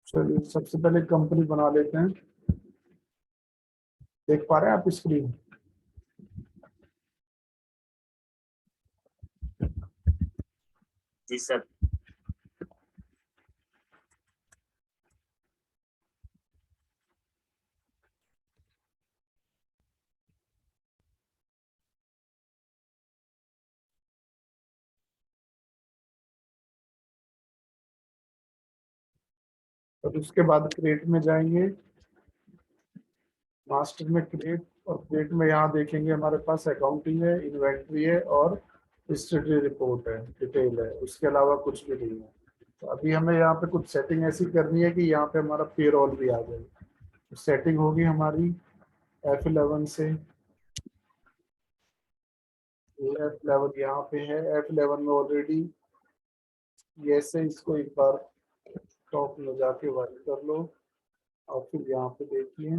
चलिए सबसे पहले कंपनी बना लेते हैं। देख पा रहे हैं आप स्क्रीन? जी सर। और उसके बाद क्रिएट में जाएंगे, मास्टर में क्रिएट, और क्रिएट में यहाँ देखेंगे हमारे पास अकाउंटिंग है, इन्वेंट्री है और हिस्ट्री रिपोर्ट है, डिटेल है, उसके अलावा कुछ भी नहीं है। तो अभी हमें यहाँ पे कुछ सेटिंग ऐसी करनी है कि यहाँ पे हमारा पेरोल भी आ जाए। तो सेटिंग होगी हमारी F11 से। F11 यहाँ पे है, F11 में ऑलरेडी ये से इसको एक बार टॉप में जाके वर्क कर लो और फिर यहाँ पे देखिए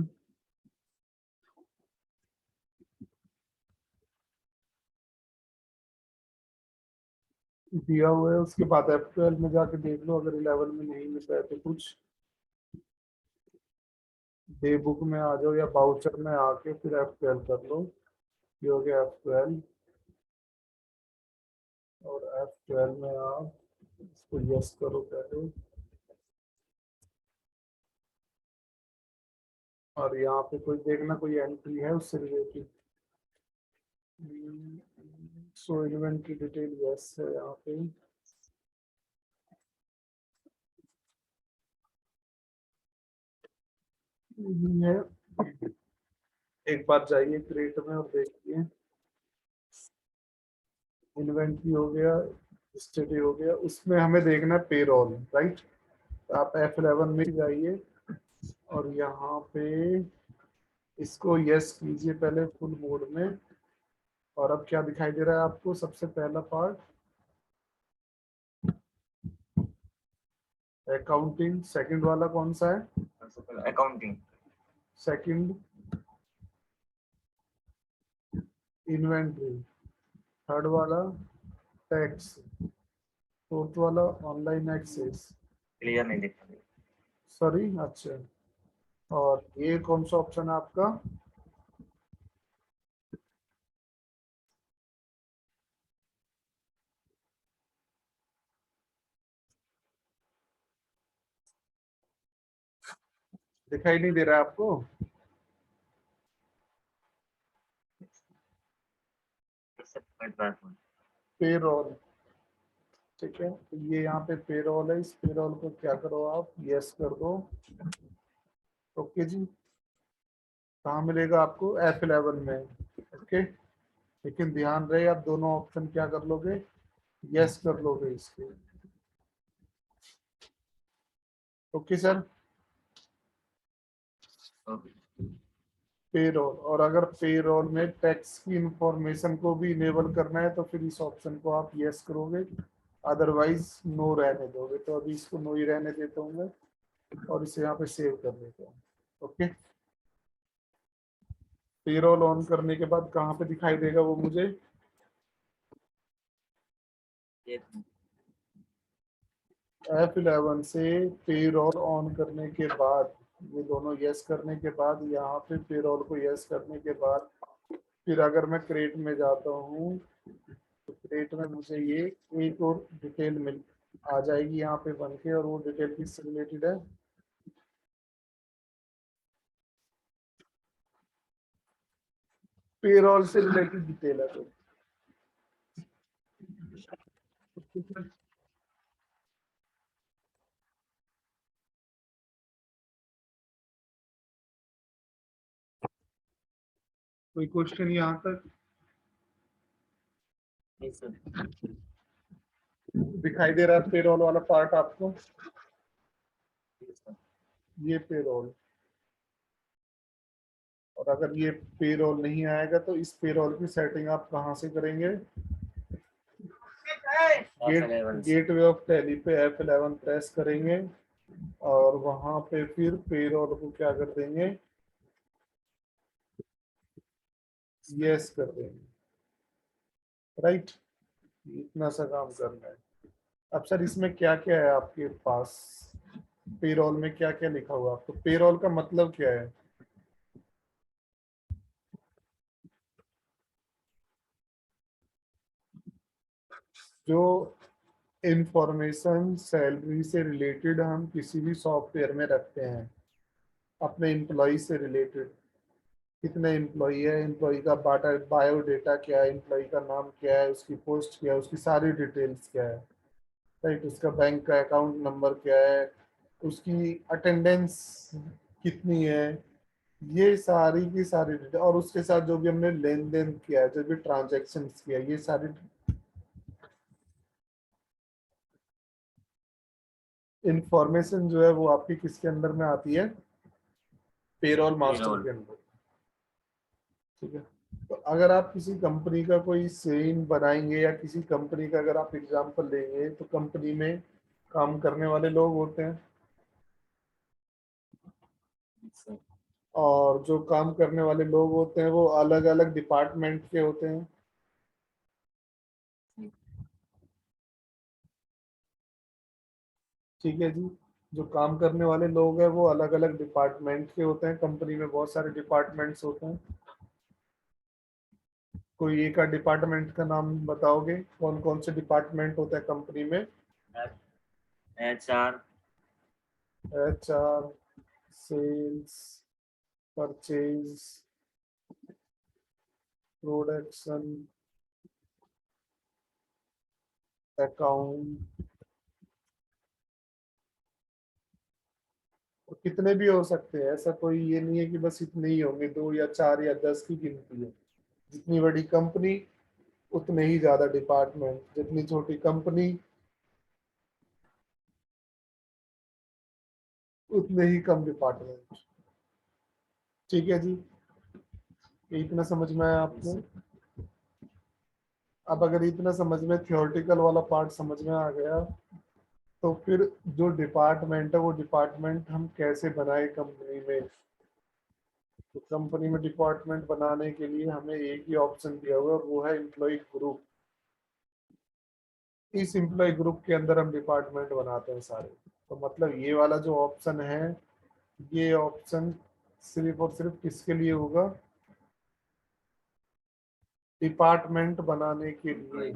दिया हुआ है। उसके बाद F12 में जाके देख लो, अगर 11 में नहीं मिल रहा है तो कुछ डे बुक में आ जाओ या बाउचर में आके फिर F12 कर लो। ये हो गया F12। और F12 में आप इसको यस करो पहले, और यहाँ पे कोई देखना कोई एंट्री है उससे रिलेटेड। सो इन्वेंट्री डिटेल यस है यहाँ पे। है, एक बार जाइए क्रिएट में और देखिए इन्वेंट्री हो गया, स्टडी हो गया, उसमें हमें देखना है पेरोल, राइट। तो आप F11 में जाइए और यहाँ पे इसको यस कीजिए पहले फुल मोड में। और अब क्या दिखाई दे रहा है आपको? सबसे पहला पार्ट अकाउंटिंग, सेकंड वाला कौन सा है? अकाउंटिंग। सेकंड इन्वेंट्री, थर्ड वाला टैक्स, फोर्थ वाला ऑनलाइन एक्सेस। क्लियर नहीं दिख रहा। सॉरी, अच्छा। और ये कौन सा ऑप्शन है आपका? दिखाई नहीं दे रहा है आपको? पेरोल, ठीक है। तो ये यहाँ पे पेरोल है, इस पेरोल को क्या करो आप, यस कर दो। ओके जी। कहाँ मिलेगा आपको? F11 में। ओके, लेकिन ध्यान रहे आप दोनों ऑप्शन क्या कर लोगे, यस कर लोगे इसके। Okay sir. पेरोल, और अगर पेरोल में टैक्स की इंफॉर्मेशन को भी इनेबल करना है तो फिर इस ऑप्शन को आप यस करोगे, अदरवाइज नो रहने दोगे। तो अभी इसको नो ही रहने देता हूँ मैं और इसे यहाँ पे सेव कर देता हूँ। ओके, पेरोल ऑन करने के बाद कहाँ पे दिखाई देगा वो मुझे? F11 से पेरोल ऑन करने के बाद, ये दोनों यस करने के बाद, यहाँ पे पेरोल को यस करने के बाद फिर अगर मैं क्रेट में जाता हूँ तो क्रेट में मुझे ये एक और डिटेल मिल आ जाएगी यहाँ पे बन के, और वो डिटेल किससे रिलेटेड है? पेरोल से रिलेटेड डिटेल है। तो कोई क्वेश्चन यहाँ तक दिखाई दे रहा है? पेरोल वाला पार्ट आपको, ये पेरोल। और अगर ये पेरोल नहीं आएगा तो इस पेरोल की सेटिंग आप कहाँ से करेंगे? गेटवे ऑफ टैली पे F11 प्रेस करेंगे और वहां पे फिर पेरोल को क्या कर देंगे, यस कर देंगे, राइट। इतना सा काम करना है। अब सर इसमें क्या क्या है आपके पास? पेरोल में क्या क्या लिखा हुआ आपको? पेरोल का मतलब क्या है? जो इंफॉर्मेशन सैलरी से रिलेटेड हम किसी भी सॉफ्टवेयर में रखते हैं, अपने एम्प्लॉय से रिलेटेड, कितने एम्प्लॉय है, एम्प्लॉय का बायोडेटा क्या है, एम्प्लॉय का नाम क्या है, उसकी पोस्ट क्या है, उसकी सारी डिटेल्स क्या है, राइट, उसका बैंक का अकाउंट नंबर क्या है, उसकी अटेंडेंस कितनी है, ये सारी की सारी डिटेल, और उसके साथ जो भी हमने लेन देन किया है, जो भी ट्रांजेक्शन किया है, ये सारी इंफॉर्मेशन जो है वो आपकी किसके अंदर में आती है? Payroll master payroll. के अंदर। ठीक है। तो अगर आप किसी कंपनी का कोई सेम बनाएंगे या किसी कंपनी का अगर आप एग्जांपल लेंगे, तो कंपनी में काम करने वाले लोग होते हैं, और जो काम करने वाले लोग होते हैं वो अलग अलग डिपार्टमेंट के होते हैं। ठीक है जी। जो काम करने वाले लोग हैं वो अलग अलग डिपार्टमेंट के होते हैं। कंपनी में बहुत सारे डिपार्टमेंट्स होते हैं। कोई एक डिपार्टमेंट का नाम बताओगे? कौन कौन से डिपार्टमेंट होते हैं कंपनी में? HR, HR, sales, purchase, production, account, कितने भी हो सकते हैं, ऐसा कोई ये नहीं है कि बस इतने ही होंगे, 2 या 4 या 10 की गिनती है। जितनी बड़ी कंपनी उतने ही ज्यादा डिपार्टमेंट, जितनी छोटी कंपनी उतने ही कम डिपार्टमेंट। ठीक है जी। ये इतना समझ में आया आपको? अब अगर इतना समझ में, थियोरेटिकल वाला पार्ट समझ में आ गया, तो फिर जो डिपार्टमेंट है वो डिपार्टमेंट हम कैसे बनाए कंपनी में? तो कंपनी में डिपार्टमेंट बनाने के लिए हमें एक ही ऑप्शन दिया हुआ है, वो है एम्प्लॉय ग्रुप। इस एम्प्लॉय ग्रुप के अंदर हम डिपार्टमेंट बनाते हैं सारे। तो मतलब ये वाला जो ऑप्शन है, ये ऑप्शन सिर्फ और सिर्फ किसके लिए होगा? डिपार्टमेंट बनाने के लिए,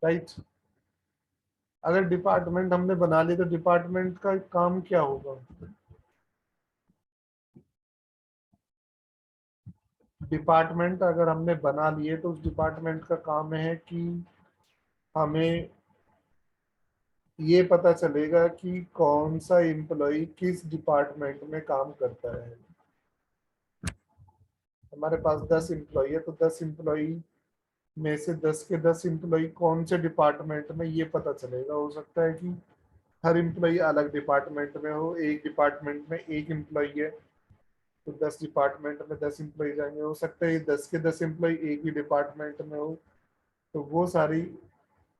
राइट। अगर डिपार्टमेंट हमने बना लिया तो डिपार्टमेंट का काम क्या होगा? डिपार्टमेंट अगर हमने बना लिए तो उस डिपार्टमेंट का काम है कि हमें ये पता चलेगा कि कौन सा एम्प्लॉय किस डिपार्टमेंट में काम करता है। हमारे पास 10 एम्प्लॉय है, तो 10 एम्प्लॉय में से 10 के 10 एम्प्लॉय कौन से डिपार्टमेंट में, ये पता चलेगा। हो सकता है कि हर एम्प्लॉय अलग डिपार्टमेंट में हो, एक डिपार्टमेंट में एक एम्प्लॉय है तो 10 डिपार्टमेंट में 10 एम्प्लॉय जाएंगे। हो सकता है 10 के 10 एम्प्लॉय एक ही डिपार्टमेंट में हो। तो वो सारी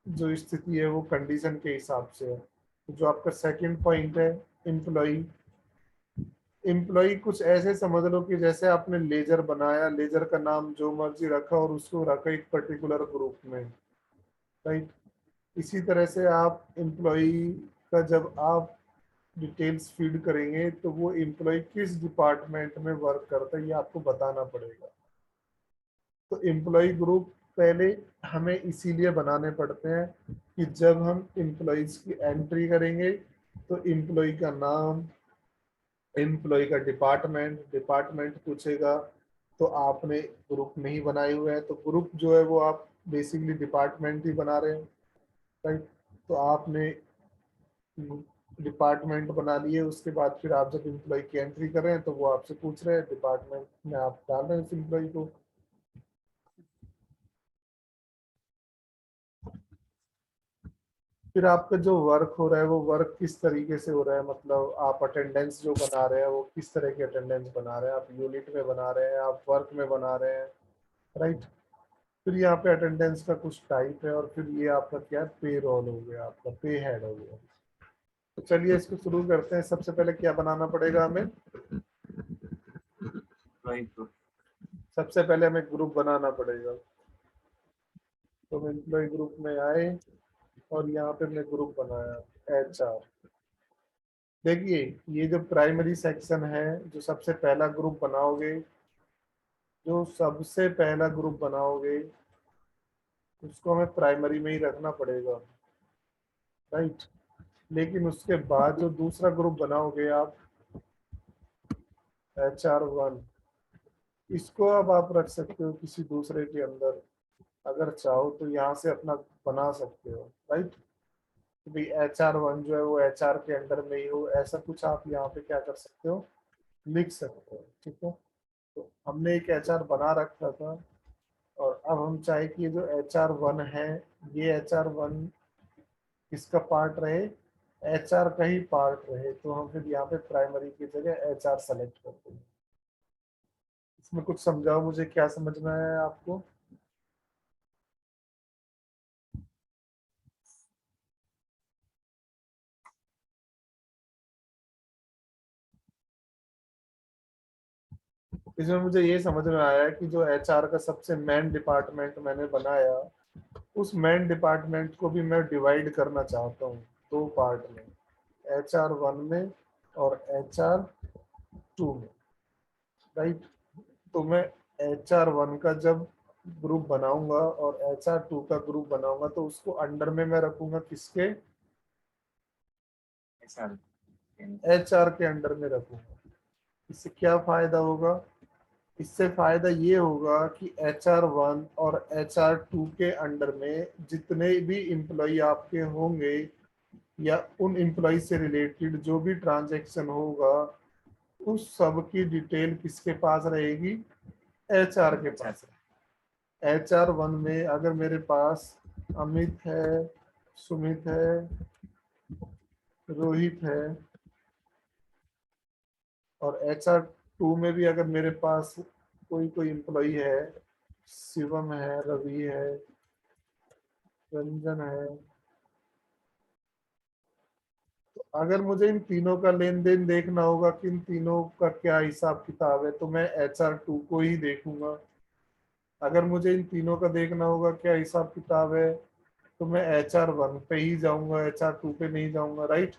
जो स्थिति है वो कंडीशन के हिसाब से है। तो जो आपका सेकंड पॉइंट है, एम्प्लॉय, एम्प्लॉय कुछ ऐसे समझ लो कि जैसे आपने लेजर बनाया, लेजर का नाम जो मर्जी रखा और उसको रखा एक पर्टिकुलर ग्रुप में, राइट। इसी तरह से आप एम्प्लॉय का जब आप डिटेल्स फीड करेंगे तो वो एम्प्लॉय किस डिपार्टमेंट में वर्क करता है ये आपको बताना पड़ेगा। तो एम्प्लॉय ग्रुप पहले हमें इसीलिए बनाने पड़ते हैं कि जब हम एम्प्लॉयज की एंट्री करेंगे तो एम्प्लॉय का नाम, एम्प्लॉय का डिपार्टमेंट, डिपार्टमेंट पूछेगा तो आपने ग्रुप नहीं बनाए हुए हैं, तो ग्रुप जो है वो आप बेसिकली डिपार्टमेंट ही बना रहे हैं, राइट। तो आपने डिपार्टमेंट बना लिए, उसके बाद फिर आप जब एम्प्लॉय की एंट्री कर रहे हैं तो वो आपसे पूछ रहे हैं डिपार्टमेंट में आप डाल रहे हैं उस एम्प्लॉय को। फिर आपका जो वर्क हो रहा है वो वर्क किस तरीके से हो रहा है, मतलब आप अटेंडेंस जो बना रहे हैं वो किस तरह की अटेंडेंस बना रहे हैं, आप यूनिट में बना रहे हैं, आप वर्क में बना रहे हैं, राइट। फिर यहाँ पे अटेंडेंस का कुछ टाइप है, और फिर ये आपका क्या है, पे रोल हो गया, आपका पे हेड हो गया। तो चलिए इसको शुरू करते हैं। सबसे पहले क्या बनाना पड़ेगा हमें? Employee group. सबसे पहले हमें ग्रुप बनाना पड़ेगा। तो हम एम्प्लॉय ग्रुप में आए और यहाँ पे हमने ग्रुप बनाया। HR। देखिए ये जो प्राइमरी सेक्शन है, जो सबसे पहला ग्रुप बनाओगे, जो सबसे पहला ग्रुप बनाओगे उसको हमें प्राइमरी में ही रखना पड़ेगा, राइट। लेकिन उसके बाद जो दूसरा ग्रुप बनाओगे आप, HR1, इसको अब आप रख सकते हो किसी दूसरे के अंदर, अगर चाहो तो यहाँ से अपना बना सकते हो, राइट। तो भाई HR1 जो है वो HR के अंडर में ही हो, ऐसा कुछ आप यहाँ पे क्या कर सकते हो, लिख सकते हो, ठीक है। तो हमने एक HR बना रखा था, और अब हम चाहे कि ये जो HR1 है, ये HR1 किसका पार्ट रहे, HR का ही पार्ट रहे, तो हम फिर यहाँ पे प्राइमरी की जगह HR सेलेक्ट करते हैं। इसमें कुछ समझाओ मुझे, क्या समझ में आया आपको। इसमें मुझे ये समझ में आया कि जो HR का सबसे मेन डिपार्टमेंट मैंने बनाया, उस मेन डिपार्टमेंट को भी मैं डिवाइड करना चाहता हूँ दो पार्ट में, HR1 में और HR2 में, राइट। तो मैं HR1 का जब ग्रुप बनाऊंगा और HR2 का ग्रुप बनाऊंगा, तो उसको अंडर में मैं रखूंगा किसके, HR HR के अंडर में रखूंगा। इससे क्या फायदा होगा, इससे फायदा ये होगा कि HR1 और HR2 के अंडर में जितने भी इम्प्लॉय आपके होंगे, या उन इम्प्लॉय से रिलेटेड जो भी ट्रांजैक्शन होगा, उस सब की डिटेल किसके पास रहेगी, HR के पास। HR1 में अगर मेरे पास अमित है, सुमित है, रोहित है, और HR2 में भी अगर मेरे पास कोई कोई इम्प्लॉय है, शिवम है, रवि है, रंजन है, तो अगर मुझे इन तीनों का लेन देन देखना होगा कि इन तीनों का क्या हिसाब किताब है, तो मैं HR2 को ही देखूंगा। अगर मुझे इन तीनों का देखना होगा क्या हिसाब किताब है, तो मैं HR1 पे ही जाऊंगा, HR2 पे नहीं जाऊंगा, राइट।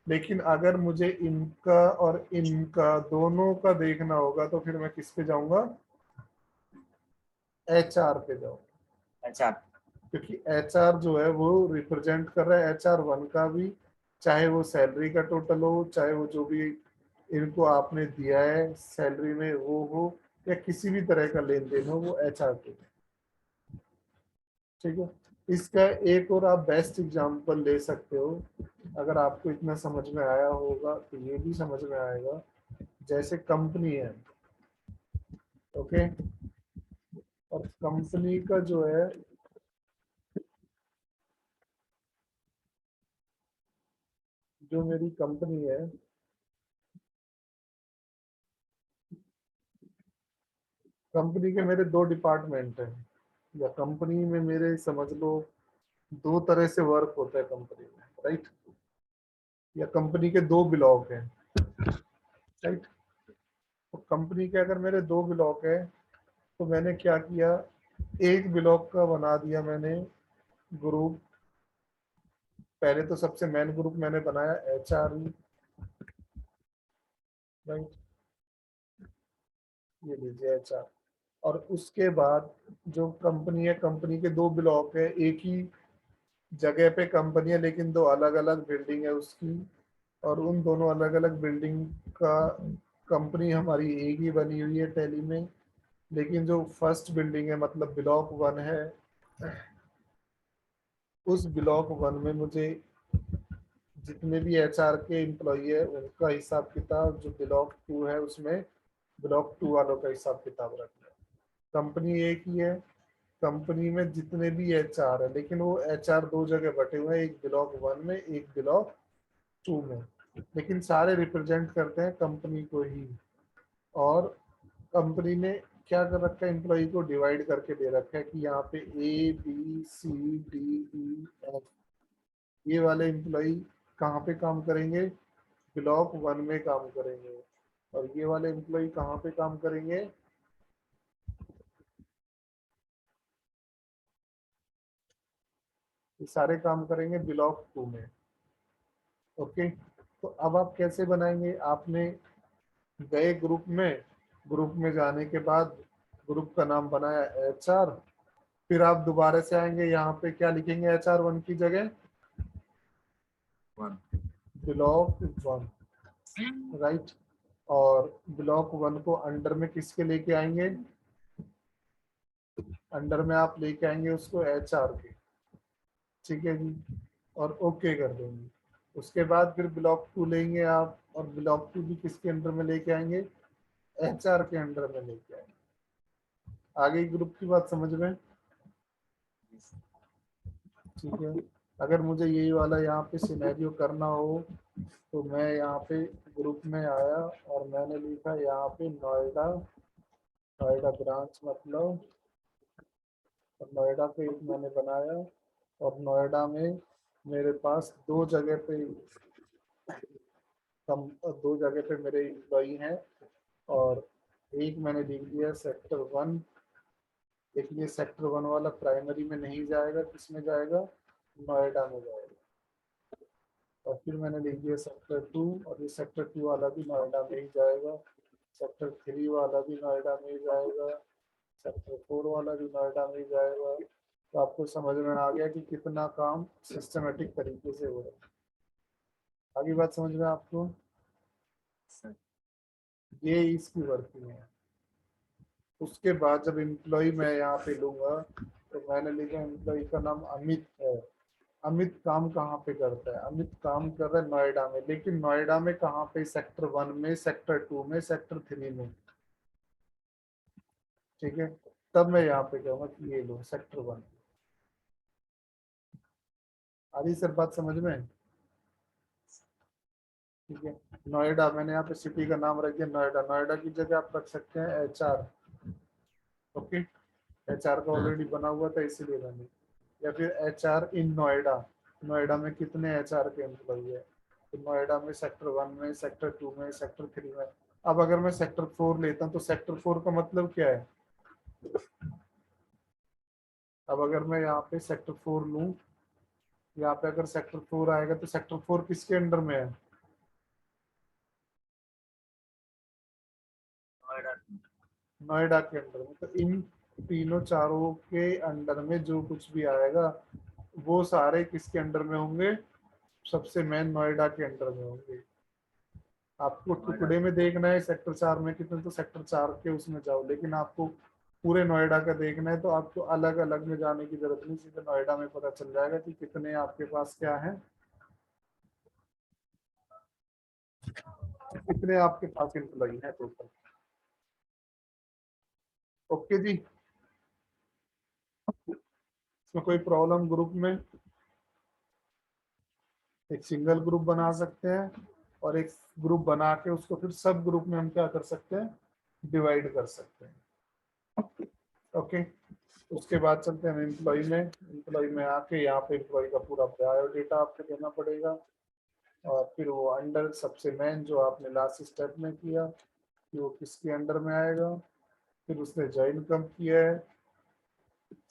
लेकिन अगर मुझे इनका और इनका दोनों का देखना होगा, तो फिर मैं किस पे जाऊंगा, HR पे जाऊंगा। HR क्योंकि HR जो है वो रिप्रेजेंट कर रहा है HR1 का भी, चाहे वो सैलरी का टोटल हो, चाहे वो जो भी इनको आपने दिया है सैलरी में वो हो, या किसी भी तरह का लेन देन हो, वो HR पे, ठीक है। इसका एक और आप बेस्ट एग्जांपल ले सकते हो, अगर आपको इतना समझ में आया होगा तो ये भी समझ में आएगा। जैसे कंपनी है, ओके, और कंपनी का जो है, जो मेरी कंपनी है, कंपनी के मेरे दो डिपार्टमेंट हैं, या कंपनी में मेरे समझ लो दो तरह से वर्क होता है कंपनी में, राइट। या कंपनी के दो ब्लॉक हैं, राइट। तो कंपनी के अगर मेरे दो ब्लॉक है, तो मैंने क्या किया, एक ब्लॉक का बना दिया मैंने ग्रुप। पहले तो सबसे मेन ग्रुप मैंने बनाया HR, राइट, ये लीजिए HR। और उसके बाद जो कंपनी है, कंपनी के दो ब्लॉक है, एक ही जगह पे कंपनी है लेकिन दो अलग अलग बिल्डिंग है उसकी, और उन दोनों अलग अलग बिल्डिंग का कंपनी हमारी एक ही बनी हुई है टैली में। लेकिन जो फर्स्ट बिल्डिंग है, मतलब ब्लॉक 1 है, उस ब्लॉक 1 में मुझे जितने भी HR के एम्प्लॉय है उनका हिसाब किताब, जो ब्लॉक 2 है उसमें ब्लॉक 2 वालों का हिसाब किताब रखना है। कंपनी एक ही है, कंपनी में जितने भी HR है, लेकिन वो HR दो जगह बटे हुए हैं, एक ब्लॉक 1 में, एक ब्लॉक 2 में, लेकिन सारे रिप्रेजेंट करते हैं कंपनी को ही। और कंपनी ने क्या कर रखा है, एम्प्लॉय को डिवाइड करके दे रखा है कि यहाँ पे ABCDEF, ये वाले एम्प्लॉय कहाँ पे काम करेंगे, ब्लॉक 1 में काम करेंगे, और ये वाले एम्प्लॉय कहाँ पे काम करेंगे, ये सारे काम करेंगे ब्लॉक 2 में। ओके, तो अब आप कैसे बनाएंगे? आपने गए ग्रुप में जाने के बाद ग्रुप का नाम बनाया HR, फिर आप दोबारा से आएंगे, यहाँ पे क्या लिखेंगे HR1 की जगह? 1 ब्लॉक 1, राइट। और ब्लॉक 1 को अंडर में किसके लेके आएंगे? अंडर में आप लेके आएंगे उसको HR के, ठीक है जी, और ओके कर देंगे। उसके बाद फिर ब्लॉक 2 लेंगे आप, और ब्लॉक 2 भी किसके अंडर में लेके आएंगे? HR के अंडर में लेके आएंगे। आगे ग्रुप की बात समझ में? ठीक है। अगर मुझे यही वाला यहाँ पे सिनेरियो करना हो तो मैं यहाँ पे ग्रुप में आया और मैंने लिखा यहाँ पे नोएडा, नोएडा ब्रांच मतलब, और नोएडा पे एक मैंने बनाया, और नोएडा में मेरे पास दो जगह पे मेरे एम्प्लॉई हैं, और एक मैंने लिख दिया सेक्टर 1। देखिए सेक्टर 1 वाला प्राइमरी में नहीं जाएगा, किस में जाएगा? नोएडा में जाएगा। और फिर मैंने लिख दिया सेक्टर 2, और ये सेक्टर 2 वाला भी नोएडा में ही जाएगा। सेक्टर 3 वाला भी नोएडा में ही जाएगा। सेक्टर 4 वाला भी नोएडा में ही जाएगा। तो आपको समझ में आ गया कि कितना काम सिस्टमेटिक तरीके से हो रहा है। आगे बात समझ में आपको? सर। ये इसकी वर्किंग है। उसके बाद जब एम्प्लॉय मैं यहाँ पे लूंगा तो मैंने लिखा एम्प्लॉय का नाम अमित है। अमित काम कहाँ पे करता है? अमित काम कर रहा है नोएडा में, लेकिन नोएडा में कहाँ पे? सेक्टर 1 में, सेक्टर 2 में, सेक्टर 3 में, ठीक है। तब मैं यहाँ पे कहूँगा कि ये लो सेक्टर 1। आधी सर बात समझ में? ठीक है। नोएडा मैंने यहाँ पे सिटी का नाम रख दिया नोएडा। नोएडा की जगह आप रख सकते हैं HR। ओके, HR का ऑलरेडी बना हुआ था इसीलिए मैंने, या फिर HR इन नोएडा। नोएडा में कितने HR के एम्प्लॉई है? तो नोएडा में सेक्टर 1 में, सेक्टर 2 में, सेक्टर 3 में। अब अगर मैं सेक्टर 4 लेता हूँ तो सेक्टर 4 का मतलब क्या है? अब अगर मैं यहाँ पे सेक्टर 4 लूँ, यहाँ पे अगर सेक्टर 4 आएगा तो सेक्टर 4 किसके अंडर में है? नोएडा। नोएडा के अंडर में। तो इन तीनों चारों के अंडर में जो कुछ भी आएगा वो सारे किसके अंडर में होंगे? सबसे मेन नोएडा के अंडर में होंगे। आपको टुकड़े में देखना है सेक्टर 4 में कितने, तो सेक्टर 4 के उसमें जाओ, लेकिन आपको पूरे नोएडा का देखना है तो आपको अलग अलग में जाने की जरूरत नहीं, सीधे नोएडा में पता चल जाएगा कि कितने आपके पास क्या है, कितने आपके पास एम्प्लॉई है टोटल। ओके जी, इसमें कोई प्रॉब्लम? ग्रुप में एक सिंगल ग्रुप बना सकते हैं, और एक ग्रुप बना के उसको फिर सब ग्रुप में हम क्या कर सकते हैं? डिवाइड कर सकते हैं। ओके, उसके बाद चलते हैं एम्प्लॉय में। एम्प्लॉय में आके यहाँ पे एम्प्लॉय का पूरा बायोडेटा आपको देना पड़ेगा, और फिर वो अंडर सबसे मेन जो आपने लास्ट स्टेप में किया कि वो किसके अंडर में आएगा, फिर उसने ज्वाइन कब किया है।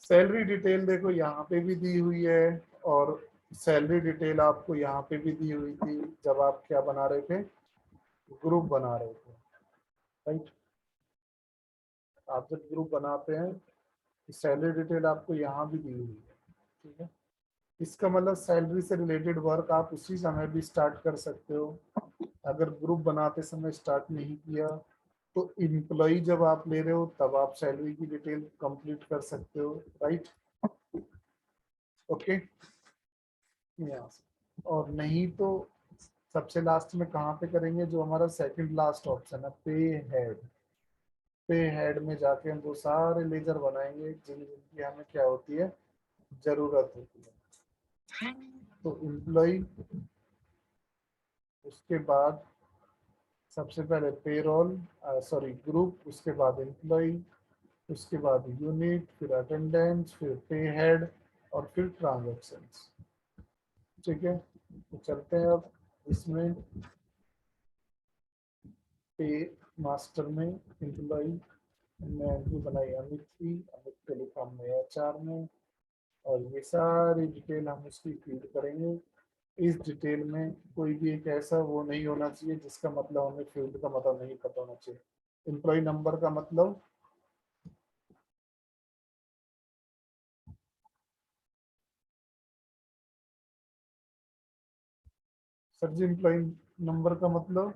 सैलरी डिटेल देखो यहाँ पे भी दी हुई है, और सैलरी डिटेल आपको यहाँ पे भी दी हुई थी जब आप क्या बना रहे थे? ग्रुप बना रहे थे, राइट। आप जब ग्रुप बनाते हैं सैलरी डिटेल आपको यहाँ भी दी हुई है, ठीक है। इसका मतलब सैलरी से रिलेटेड वर्क आप उसी समय भी स्टार्ट कर सकते हो। अगर ग्रुप बनाते समय स्टार्ट नहीं किया तो एम्प्लॉय जब आप ले रहे हो तब आप सैलरी की डिटेल कंप्लीट कर सकते हो, राइट। ओके, यहाँ से। और नहीं तो सबसे लास्ट में कहाँ पे करेंगे? जो हमारा सेकंड लास्ट ऑप्शन है पे हेड। पे हेड में जाके हम वो सारे लेजर बनाएंगे जिनकी हमें क्या होती है? जरूरत होती है। तो एम्प्लॉय, उसके बाद सबसे पहले पेरोल, सॉरी ग्रुप, उसके बाद एम्प्लॉय, उसके बाद यूनिट, फिर अटेंडेंस, फिर पे हेड, और फिर ट्रांजैक्शंस, ठीक है। तो चलते हैं अब इसमें पे मास्टर में एम्प्लॉय ने एंट्री बनाई अमित की, अमित को लिखा हमने HR में, और ये सारी डिटेल हम उसकी फीड करेंगे। इस डिटेल में कोई भी एक ऐसा वो नहीं होना चाहिए जिसका मतलब हमें फील्ड का मतलब नहीं पता होना चाहिए। एम्प्लॉय नंबर का मतलब सर जी, एम्प्लॉय नंबर का मतलब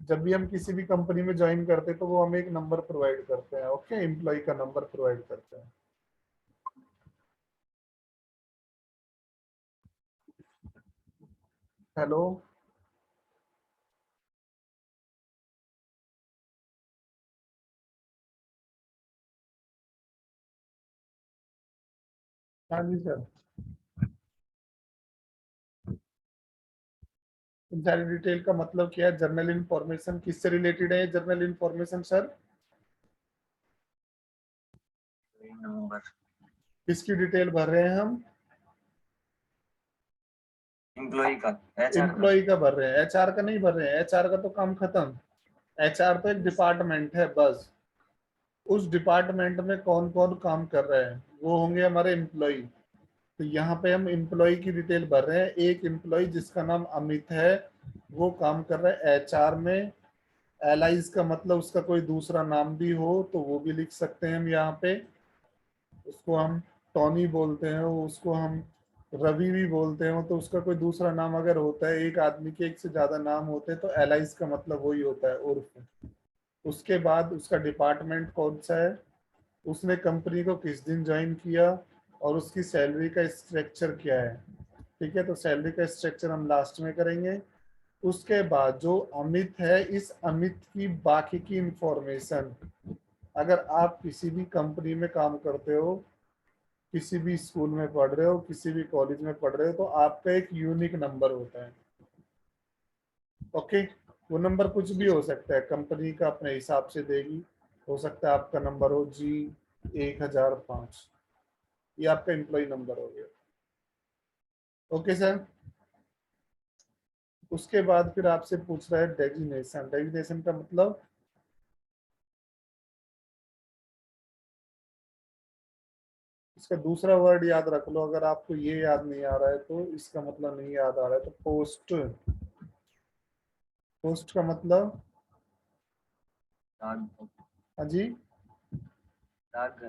जब भी हम किसी भी कंपनी में ज्वाइन करते हैं तो वो हमें एक नंबर प्रोवाइड करते हैं। ओके, एम्प्लॉय का नंबर प्रोवाइड करते हैं। हेलो, हाँ जी सर। इन सारी डिटेल का मतलब क्या है? जर्नल इंफॉर्मेशन किससे रिलेटेड है? जर्नल इंफॉर्मेशन सर नंबर किसकी डिटेल भर रहे हैं हम? एम्प्लॉय का, एचआर का। एम्प्लॉय का भर रहे हैं, एचआर का नहीं भर रहे हैं। एचआर का तो काम खत्म। एचआर तो एक डिपार्टमेंट है बस। उस डिपार्टमेंट में कौन कौन काम कर रहे हैं वो होंगे हमारे एम्प्लॉय। तो यहाँ पे हम एम्प्लॉय की डिटेल भर रहे हैं। एक एम्प्लॉय जिसका नाम अमित है वो काम कर रहा है एचआर में। एलाइज का मतलब उसका कोई दूसरा नाम भी हो तो वो भी लिख सकते हैं हम यहाँ पे। उसको हम टॉनी बोलते हैं, उसको हम रवि भी बोलते हैं। तो उसका कोई दूसरा नाम अगर होता है, एक आदमी के एक से ज्यादा नाम होते हैं तो एलाइज का मतलब वही होता है, उर्फ। उसके बाद उसका डिपार्टमेंट कौन सा है, उसने कंपनी को किस दिन ज्वाइन किया, और उसकी सैलरी का स्ट्रक्चर क्या है। ठीक है, तो सैलरी का स्ट्रक्चर हम लास्ट में करेंगे। उसके बाद जो अमित है, इस अमित की बाकी की इंफॉर्मेशन, अगर आप किसी भी कंपनी में काम करते हो, किसी भी स्कूल में पढ़ रहे हो, किसी भी कॉलेज में पढ़ रहे हो, तो आपका एक यूनिक नंबर होता है। ओके, वो नंबर कुछ भी हो सकता है, कंपनी का अपने हिसाब से देगी। हो सकता है आपका नंबर हो G1005, ये आपका एम्प्लॉय नंबर हो गया। Okay sir. उसके बाद फिर आपसे पूछ रहा है डेजिग्नेशन। डेजिग्नेशन का मतलब इसका दूसरा वर्ड याद रख लो। अगर आपको ये याद नहीं आ रहा है तो इसका मतलब नहीं याद आ रहा है, तो पोस्ट। पोस्ट का मतलब, डाक, हाँ जी, डाक।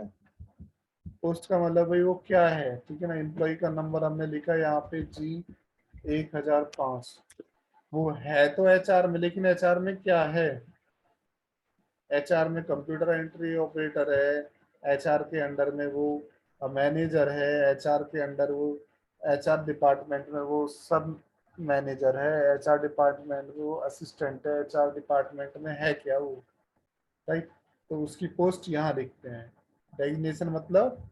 पोस्ट का मतलब भाई वो क्या है। ठीक है ना, एम्प्लॉय का नंबर हमने लिखा यहाँ पे G1005। वो है तो एचआर में, लेकिन एचआर में क्या है? एचआर में कंप्यूटर एंट्री ऑपरेटर है, एचआर के अंडर में वो मैनेजर है, एचआर के अंडर वो एचआर डिपार्टमेंट में वो सब मैनेजर है, एचआर डिपार्टमेंट में वो असिस्टेंट है, एचआर डिपार्टमेंट में है क्या वो। राइट, तो उसकी पोस्ट यहाँ लिखते हैं। डेजिग्नेशन मतलब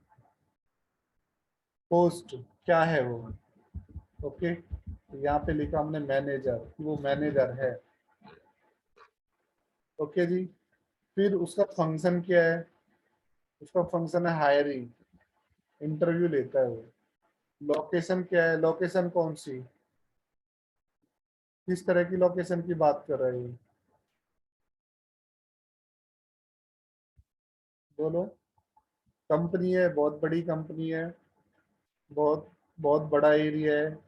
पोस्ट क्या है वो। ओके, तो यहाँ पे लिखा हमने मैनेजर, वो मैनेजर है। ओके जी। फिर उसका फंक्शन क्या है? उसका फंक्शन है हायरिंग, इंटरव्यू लेता है वो। लोकेशन क्या है? लोकेशन कौन सी, किस तरह की लोकेशन की बात कर रहे हैं? बोलो। कंपनी है, बहुत बड़ी कंपनी है, बहुत बहुत बड़ा एरिया है।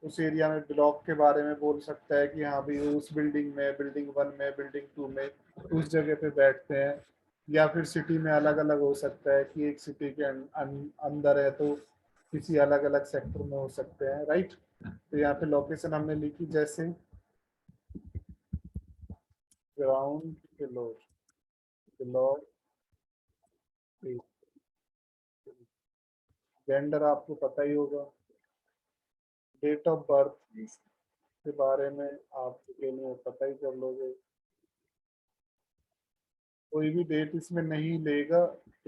उस एरिया में ब्लॉक के बारे में बोल सकता है कि हाँ भाई उस बिल्डिंग में, बिल्डिंग 1 में, बिल्डिंग 2 में उस जगह पे बैठते हैं। या फिर सिटी में अलग अलग हो सकता है कि एक सिटी के अंदर है तो किसी अलग अलग सेक्टर में हो सकते हैं। राइट, तो यहाँ पे लोकेशन हमने लिखी जैसे ग्राउंड फ्लोर, फ्लोर। जेंडर आपको पता ही होगा। डेट ऑफ बर्थ के बारे में आप के लिए पता ही कर लोगे। कोई भी डेट इसमें नहीं लेगा,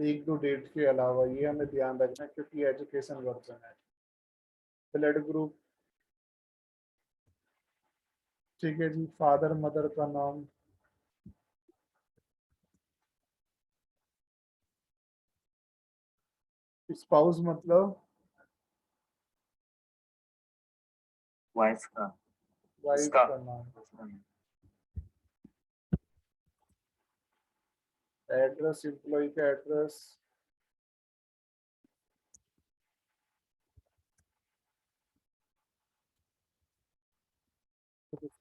एक दो डेट के अलावा, ये हमें ध्यान रखना है क्योंकि एजुकेशन वर्जन है। ब्लड ग्रुप, ठीक है जी। फादर मदर का नाम, स्पाउस मतलब वाइफ का, वाइफ उसका। का नाम। एड्रेस, एम्प्लॉय का एड्रेस,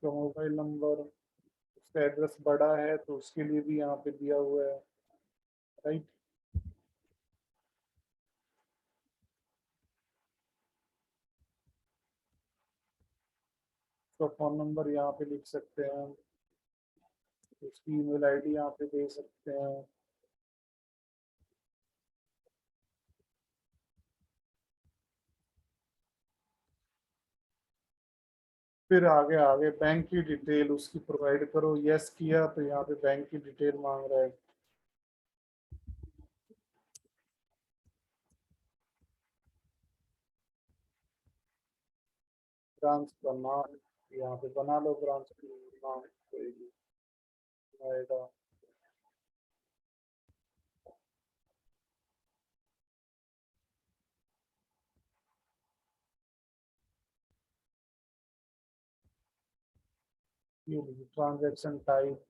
उसका मोबाइल नंबर, उसका एड्रेस बड़ा है तो उसके लिए भी यहाँ पे दिया हुआ है, राइट। उसका फोन नंबर यहाँ पे लिख सकते हैं, उसकी ईमेल आईडी यहाँ पे दे सकते हैं। फिर आगे आगे बैंक की डिटेल उसकी प्रोवाइड करो, यस किया तो यहाँ पे बैंक की डिटेल मांग रहा है। ब्रांच का नाम यहाँ पे बना लो, ब्रांच का नाम कोई भी आएगा। ट्रांजेक्शन टाइप,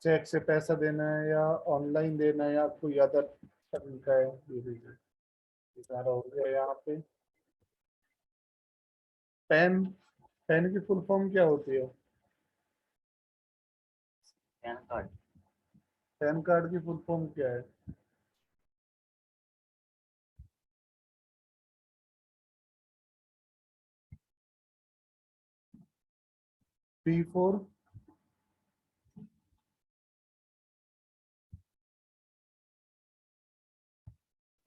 चेक से पैसा देना है या ऑनलाइन देना है या कोई अदर तरीका है, ये दीजिए। सारा हो गया यहाँ पे। पैन, पैन की फुल फॉर्म क्या होती है? Pan card. पैन कार्ड की फुल फॉर्म क्या है? P4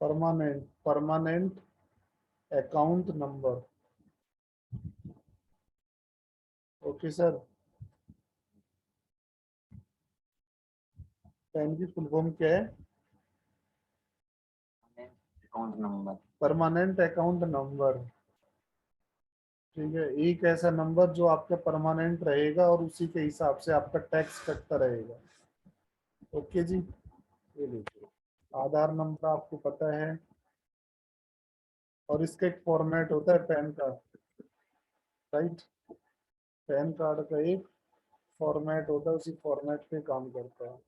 permanent, permanent account number. Okay sir. Pan की फुल फॉर्म क्या है? Account number. Permanent account number, ठीक है। एक ऐसा नंबर जो आपका परमानेंट रहेगा और उसी के हिसाब से आपका टैक्स कटता रहेगा। ओके जी, ये लीजिए। आधार नंबर आपको पता है, और इसका एक फॉर्मेट होता है pan card, right. Pan card का एक फॉर्मेट होता है, उसी फॉर्मेट पे काम करता है।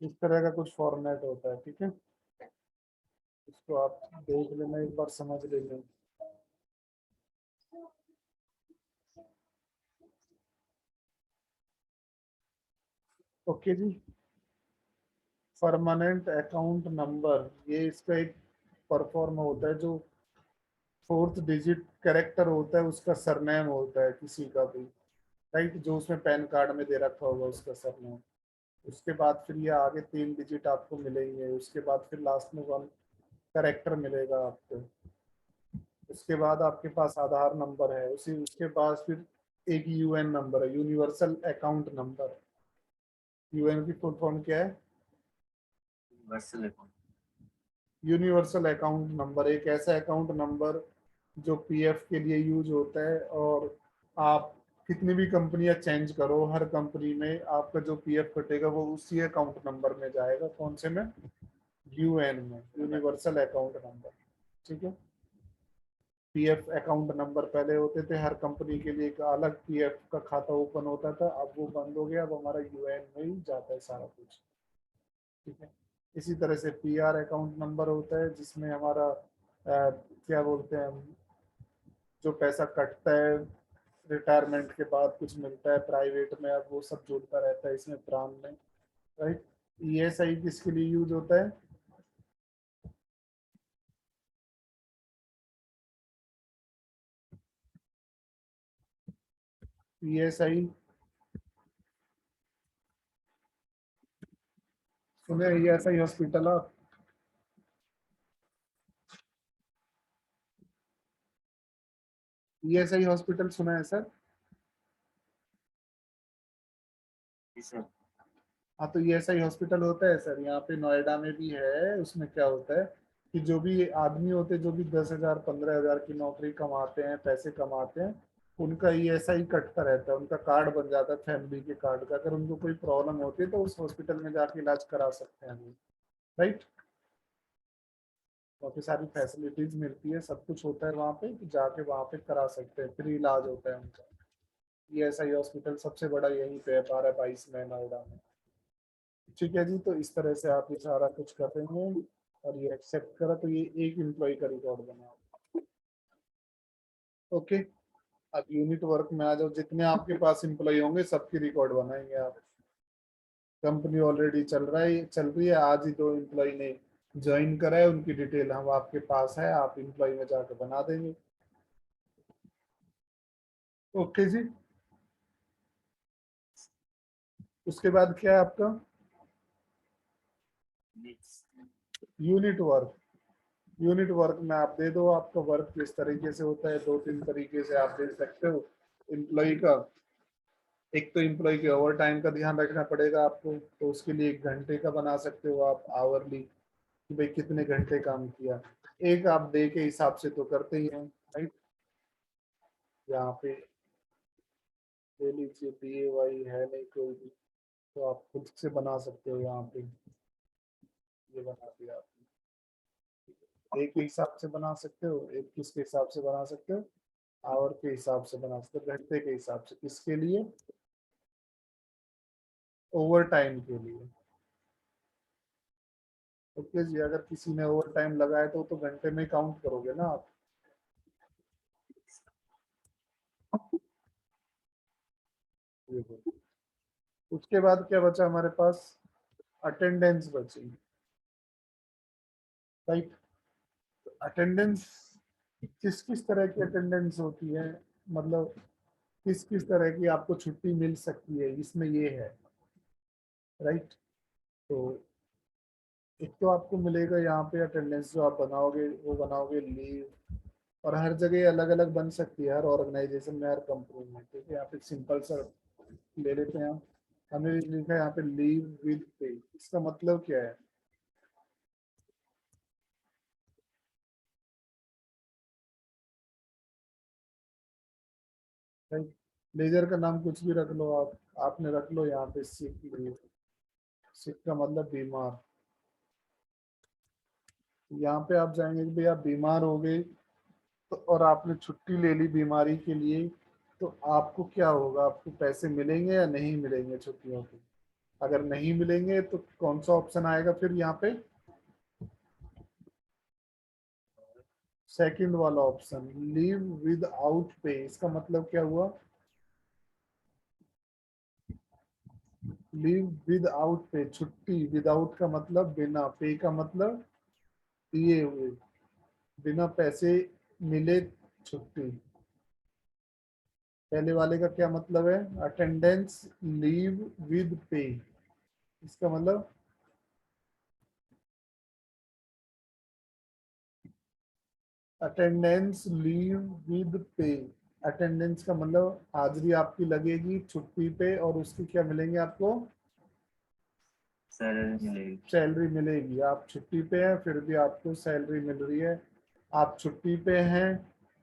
इस तरह का कुछ फॉर्मेट होता है, ठीक है। इसको आप देख लेना, एक बार समझ लेना। ओके जी। परमानेंट अकाउंट नंबर, ये इसका एक परफॉर्म होता है, जो फोर्थ डिजिट कैरेक्टर होता है उसका सरनेम होता है किसी का भी, राइट, जो उसमें पैन कार्ड में दे रखा होगा उसका सरनेम। उसके बाद फिर ये आगे 3 डिजिट आपको मिलेंगे, उसके बाद फिर लास्ट में 1 कैरेक्टर मिलेगा आपको। उसके बाद आपके पास आधार नंबर है, उसी उसके बाद फिर एक यूएन नंबर है, यूनिवर्सल अकाउंट नंबर। यूएन की फुल फॉर्म क्या है? Universal account. Universal account number एक ऐसा अकाउंट नंबर जो पीएफ के लिए यूज होता है, और आप कितनी भी कंपनियां चेंज करो, हर कंपनी में आपका जो पीएफ कटेगा वो उसी अकाउंट नंबर में जाएगा। कौन से में? यूएन में, यूनिवर्सल अकाउंट नंबर, ठीक है। पीएफ अकाउंट नंबर पहले होते थे, हर कंपनी के लिए एक अलग पीएफ का खाता ओपन होता था, अब वो बंद हो गया, अब हमारा यूएन में ही जाता है सारा कुछ, ठीक है। इसी तरह से पीआर अकाउंट नंबर होता है, जिसमें हमारा क्या बोलते हैं हम, जो पैसा कटता है रिटायरमेंट के बाद, कुछ मिलता है प्राइवेट में, अब वो सब जुड़ता रहता है इसमें प्राण में, राइट। ईएसआई किसके लिए यूज होता है? ईएसआई सुने? ईएसआई हॉस्पिटल आप, ईएसआई हॉस्पिटल सुना है सर? जी सर। हाँ, तो ईएसआई हॉस्पिटल होता है सर, यहाँ पे नोएडा में भी है। उसमें क्या होता है कि जो भी आदमी होते हैं, जो भी 10,000 15,000 की नौकरी कमाते हैं, पैसे कमाते हैं, उनका ईएसआई कटता रहता है, उनका कार्ड बन जाता है फैमिली के कार्ड का। अगर उनको कोई प्रॉब्लम होती है तो उस हॉस्पिटल में जाके इलाज करा सकते हैं हम, राइट। काफी सारी फैसिलिटीज मिलती है, सब कुछ होता है वहाँ पे, कि जाके वहाँ पे करा सकते हैं, फ्री इलाज होता है उनका। ईएसआई हॉस्पिटल सबसे बड़ा यहीं पे है, 12-22 में नोएडा में। ठीक है जी, तो इस तरह से आप ये सारा कुछ कर देंगे और ये एक्सेप्ट करा, तो ये एक एम्प्लॉय का रिकॉर्ड बना। ओके, अब यूनिट वर्क में आ जाओ। जितने आपके पास एम्प्लॉय होंगे सबकी रिकॉर्ड बनाएंगे आप। कंपनी ऑलरेडी चल रही है, आज ही 2 एम्प्लॉय ने ज्वाइन करा है, उनकी डिटेल हम आपके पास है, आप एम्प्लॉय में जाकर बना देंगे। ओके जी। उसके बाद क्या है आपका यूनिट वर्क। यूनिट वर्क में आप दे दो आपका वर्क किस तरीके से होता है। 2-3 तरीके से आप दे सकते हो एम्प्लॉय का। एक तो एम्प्लॉय के ओवर टाइम का ध्यान रखना पड़ेगा आपको, तो उसके लिए 1 घंटे का बना सकते हो आप आवरली, कि भाई कितने घंटे काम किया। एक आप डे के हिसाब से तो करते ही हैं, राइट। यहाँ पे ले लीजिए, DAY है नहीं कोई भी, तो आप खुद से बना सकते हो। यहाँ पे ये बना दिया आपने, एक के हिसाब से बना सकते हो, एक किसके हिसाब से बना सकते हो, आवर के हिसाब से बना सकते हो, घंटे के हिसाब से। किसके लिए? ओवर टाइम के लिए। ओके जी, अगर किसी ने ओवर टाइम लगाया तो घंटे में काउंट करोगे ना आप। ये बोलो। उसके बाद क्या बचा हमारे पास? अटेंडेंस बची, राइट। अटेंडेंस किस किस तरह की अटेंडेंस होती है, मतलब किस किस तरह की आपको छुट्टी मिल सकती है, इसमें ये है, राइट। तो एक तो आपको मिलेगा यहाँ पे अटेंडेंस, जो आप बनाओगे वो बनाओगे लीव। और हर जगह अलग अलग बन सकती है, हर ऑर्गेनाइजेशन में, हर कंपनी में। ठीक है, यहाँ पे सिंपल सा ले लेते हैं हम। हमें लिखा है यहाँ पे लीव विद पे। इसका मतलब क्या है? राइट। लेजर का नाम कुछ भी रख लो आप। आपने रख लो यहाँ पे सिक लीव। सिक का मतलब बीमार। यहाँ पे आप जाएंगे कि भाई आप बीमार हो गए, तो और आपने छुट्टी ले ली बीमारी के लिए, तो आपको क्या होगा? आपको पैसे मिलेंगे या नहीं मिलेंगे छुट्टियों के? अगर नहीं मिलेंगे तो कौन सा ऑप्शन आएगा फिर यहाँ पे? सेकंड वाला ऑप्शन, लीव विद आउट पे। इसका मतलब क्या हुआ? लीव विद आउट पे, छुट्टी। विदाउट का मतलब बिना, पे का मतलब दिए हुए, बिना पैसे मिले छुट्टी। पहले वाले का क्या मतलब है? अटेंडेंस लीव विद पे। इसका मतलब अटेंडेंस लीव विद पे। अटेंडेंस का मतलब हाजिरी आपकी लगेगी छुट्टी पे, और उसकी क्या मिलेंगे आपको? सैलरी मिलेगी। सैलरी मिलेगी। आप छुट्टी पे हैं फिर भी आपको सैलरी मिल रही है। आप छुट्टी पे हैं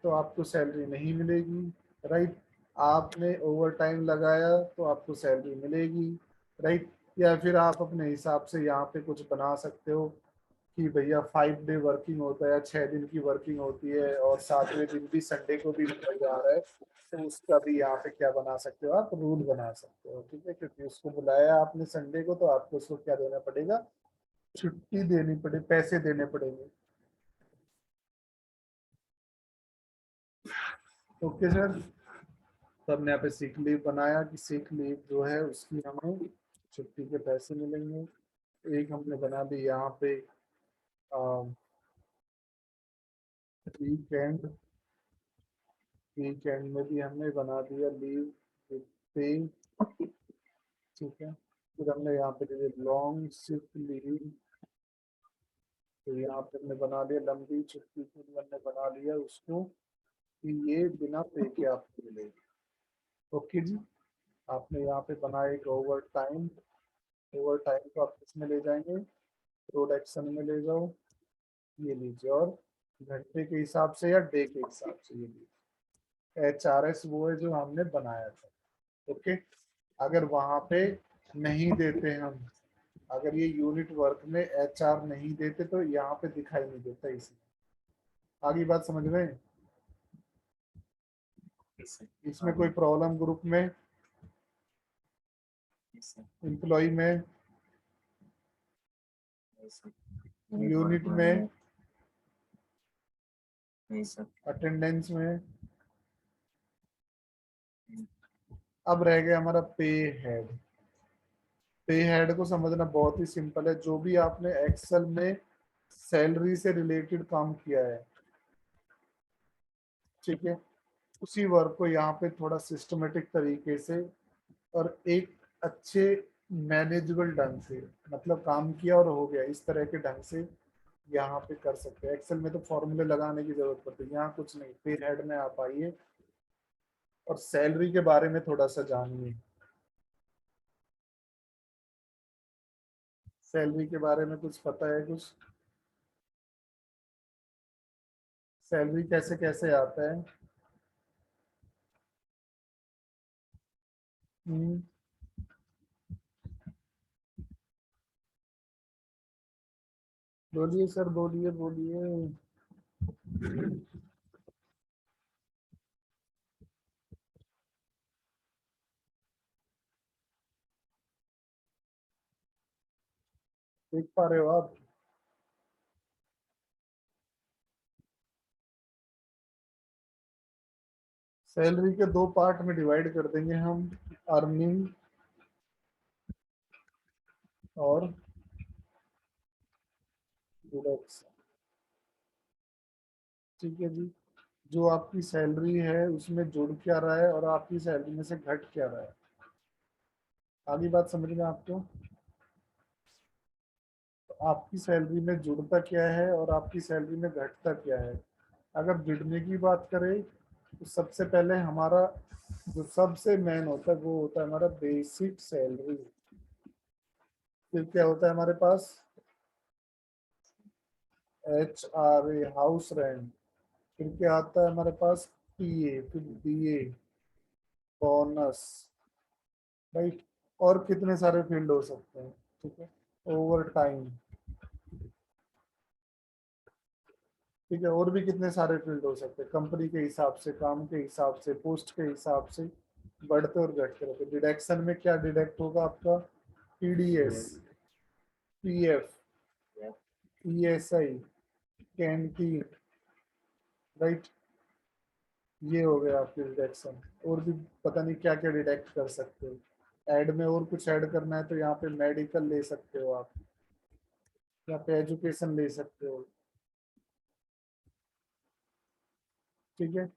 तो आपको सैलरी नहीं मिलेगी, राइट। आपने ओवर टाइम लगाया तो आपको सैलरी मिलेगी, राइट। या फिर आप अपने हिसाब से यहाँ पे कुछ बना सकते हो कि भैया 5 डे वर्किंग होता है या 6 दिन की वर्किंग होती है, और 7वें दिन भी संडे को भी मिल जा रहा है, तो उसका भी यहाँ पे क्या बना सकते हो आप? रूल बना सकते हो। ठीक है, क्योंकि उसको बुलाया आपने संडे को, तो आपको उसको क्या देना पड़ेगा? छुट्टी देनी पड़े, पैसे देने पड़ेंगे। Okay sir. तो हमने यहाँ पे सिक लीव बनाया कि सिक लीव जो है उसकी हमें छुट्टी के पैसे मिलेंगे। एक हमने बना दी यहाँ पे वीकेंड। वीकेंड में भी हमने बना दिया लीव पे। ठीक है। फिर हमने यहाँ पे दे दिया लॉन्ग सिक लीव। तो यहाँ पे हमने बना लिया लंबी छुट्टी के लिए, हमने बना लिया उसको कि ये बिना पे के आपको मिलेगी। ओके जी। आपने यहाँ पे बनाया एक ओवर टाइम। ओवर टाइम को आप किसमें ले जाएंगे? प्रोडक्शन में ले जाओ। ये लीजिए, और घंटे के हिसाब से या डे के हिसाब से ये लीजिए। HRS वो है जो हमने बनाया था। ओके। अगर वहां पे नहीं देते हम, अगर ये यूनिट वर्क में HR नहीं देते तो यहाँ पे दिखाई नहीं देता। इसमें आगे बात समझ में? इसमें कोई प्रॉब्लम ग्रुप में, एम्प्लॉय में, यूनिट में, नहीं सर। अटेंडेंस में? अब रह गया हमारा पे हेड। पे हेड को समझना बहुत ही सिंपल है। जो भी आपने एक्सेल में सैलरी से रिलेटेड काम किया है, ठीक है, उसी वर्क को यहाँ पे थोड़ा सिस्टमेटिक तरीके से और एक अच्छे मैनेजेबल ढंग से, मतलब काम किया और हो गया इस तरह के ढंग से यहाँ पे कर सकते हैं। एक्सेल में तो फॉर्मूले लगाने की जरूरत पड़ती है, यहाँ कुछ नहीं। पे हेड में आप आइए और सैलरी के बारे में थोड़ा सा जानिए। सैलरी के बारे में कुछ पता है? कुछ सैलरी कैसे कैसे आता है? हम्म, बोलिए सर, बोलिए बोलिए। देख पा रहे हो आप? सैलरी के दो पार्ट में डिवाइड कर देंगे हम, अर्निंग और डिडक्शन। ठीक है जी। जो आपकी सैलरी है उसमें जुड़ क्या रहा है और आपकी सैलरी में से घट क्या रहा है, आगे बात समझ में आपको? तो आपकी सैलरी में जुड़ता क्या है और आपकी सैलरी में घटता क्या है? अगर जुड़ने की बात करें तो सबसे पहले हमारा जो सबसे मेन होता है वो होता है हमारा बेसिक सैलरी। फिर क्या होता है हमारे पास? HRA, house rent. फिर क्या आता है हमारे पास? PA, फिर DA, बोनस, राइट। और कितने सारे फील्ड हो सकते हैं, ठीक है। ओवर टाइम, ठीक है। और भी कितने सारे फील्ड हो सकते हैं, कंपनी के हिसाब से, काम के हिसाब से, पोस्ट के हिसाब से बढ़ते और घटते रहते। डिडक्शन में क्या डिडक्ट होगा आपका? TDS, PF, ESI, canteen, right. ये हो गया आपकी डिडक्शन। और भी पता नहीं क्या क्या डिडक्ट कर सकते हो। ऐड में और कुछ ऐड करना है तो यहाँ पे मेडिकल ले सकते हो आप, यहाँ पे एजुकेशन ले सकते हो, ठीक है।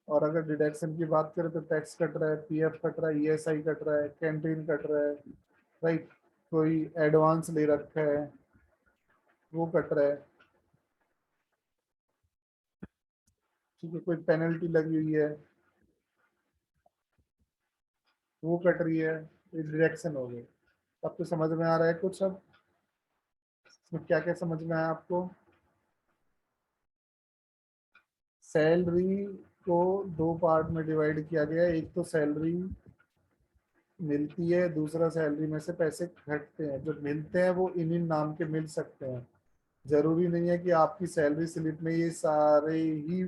और अगर डिडक्शन की बात करें तो टैक्स कट रहा है, PF कट रहा है, ESI कट रहा है, कैंटीन कट रहा है, राइट। कोई एडवांस ले रखा है वो कट रहा है, ठीक है। कोई पेनल्टी लगी हुई है वो कट रही है, ये डिडक्शन हो गई। अब तो समझ में आ रहा है कुछ? अब इसमें क्या क्या समझ में आया आपको? सैलरी को दो पार्ट में डिवाइड किया गया है। एक तो सैलरी मिलती है, दूसरा सैलरी में से पैसे घटते हैं। जो मिलते हैं वो इन नाम के मिल सकते हैं। जरूरी नहीं है कि आपकी सैलरी स्लिप में ये सारे ही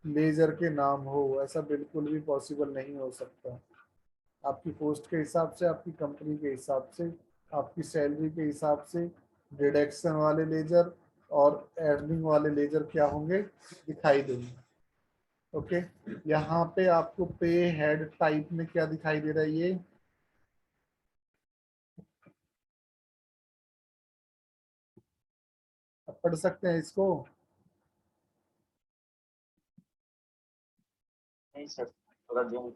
लेजर के नाम हो, ऐसा बिल्कुल भी पॉसिबल नहीं हो सकता। आपकी पोस्ट के हिसाब से, आपकी कंपनी के हिसाब से, आपकी सैलरी के हिसाब से डिडक्शन वाले लेजर और अर्निंग वाले लेजर क्या होंगे, दिखाई देंगे। ओके। यहाँ पे आपको पे हेड टाइप में क्या दिखाई दे रहा है? ये आप पढ़ सकते हैं इसको? नहीं सर, थोड़ा जूम।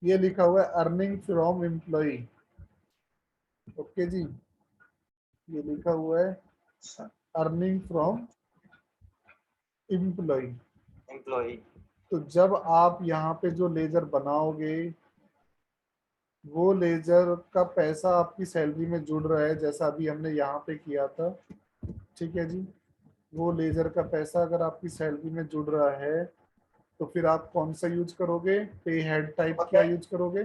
ये लिखा हुआ है अर्निंग फ्रॉम एम्प्लॉय। ओके जी, ये लिखा हुआ है अर्निंग फ्रॉम एम्प्लॉय। एम्प्लॉय। तो जब आप यहाँ पे जो लेजर बनाओगे वो लेजर का पैसा आपकी सैलरी में जुड़ रहा है, जैसा अभी हमने यहाँ पे किया था, ठीक है जी। वो लेजर का पैसा अगर आपकी सैलरी में जुड़ रहा है तो फिर आप कौन सा यूज करोगे? पे हेड टाइप क्या यूज करोगे?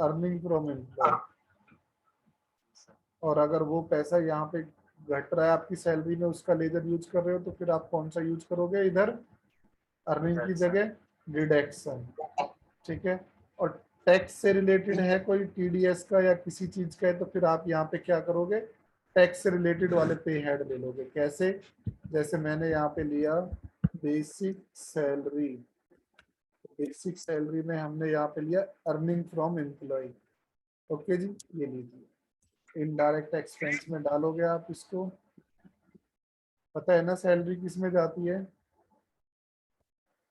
Earning from employ. और अगर वो पैसा यहाँ पे घट रहा है आपकी सैलरी में, उसका लेजर यूज कर रहे हो, तो फिर आप कौन सा यूज करोगे इधर? अर्निंग की जगह डिडक्शन, ठीक है। और टैक्स से रिलेटेड है कोई, TDS का या किसी चीज का है, तो फिर आप यहाँ पे क्या करोगे? टैक्स से रिलेटेड वाले पे हेड ले लोगे। कैसे? जैसे मैंने यहाँ पे लिया बेसिक सैलरी, बेसिक सैलरी में हमने यहाँ पे लिया अर्निंग फ्रॉम एम्प्लॉय। ओके जी, ये लीजिए इनडायरेक्ट एक्सपेंस में डालोगे आप इसको। पता है ना सैलरी किस में जाती है?